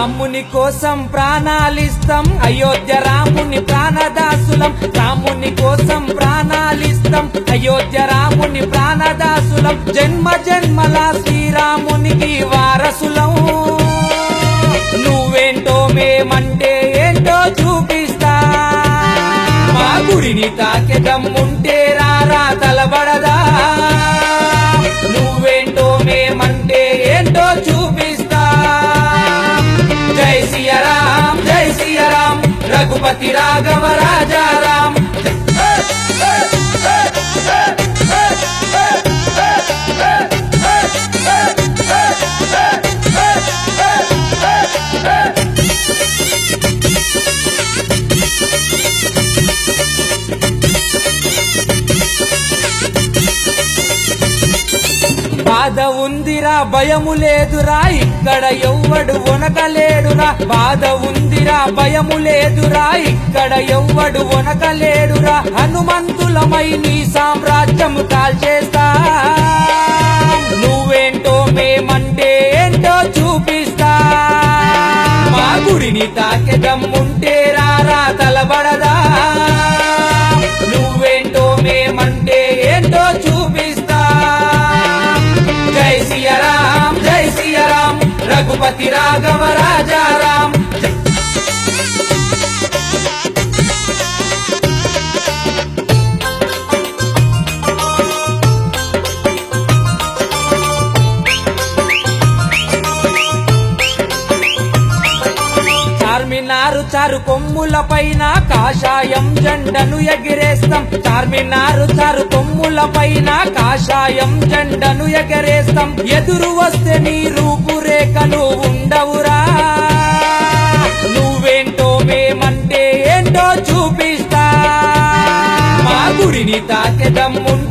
రాముని కోసం ప్రాణాలిస్తాం, అయోధ్య రాముని ప్రాణదాసులం. రాముని కోసం ప్రాణాలిస్తాం, అయోధ్య రాముని ప్రాణదాసులం. జన్మ జన్మల శ్రీరామునికి వారసులం. నువ్వేంటో మేమంటే ఏంటో చూపిస్తా. మా గుడిని తాకే దమ్ముంటే రారా తలబడదా. నువ్వేంటో మేమంటే ఏంటో చూపిస్తా. జై సియారాం జై సియారాం, రఘుపతి రాఘవ రాజారాం. బాధ ఉందిరా భయము లేదురా, ఇక్కడ ఎవ్వడు వనకలేడురా. బాధ ఉందిరా భయము లేదురా, ఇక్కడ ఎవ్వడు వనకలేడురా. హనుమంతులమై నీ సామ్రాజ్యం కాల్చేస్తా. నువ్వేంటో మేమంటే ఏంటో చూపిస్తా. మా గుడిని తాకే దమ్ముంటే రారా తలబడదా. నువ్వేంటో మేమంటే ఏంటో చూపిస్తా. జై సియారాం జై సియారాం, రఘుపతి రాఘవ రాజారాం. చార్మినారు చారు కొమ్ముల పైన కాషాయం జెండను ఎగిరేస్తాం. చార్మినారు చారు కొమ్ముల పైన కాషాయం జెండను ఎగరేస్తాం. ఎదురు వస్తే నీ రూపురేఖలు ఉండవురా. నువ్వేంటో మేమంటే ఏంటో చూపిస్తా. మా గుడిని తాకే దమ్ముంటే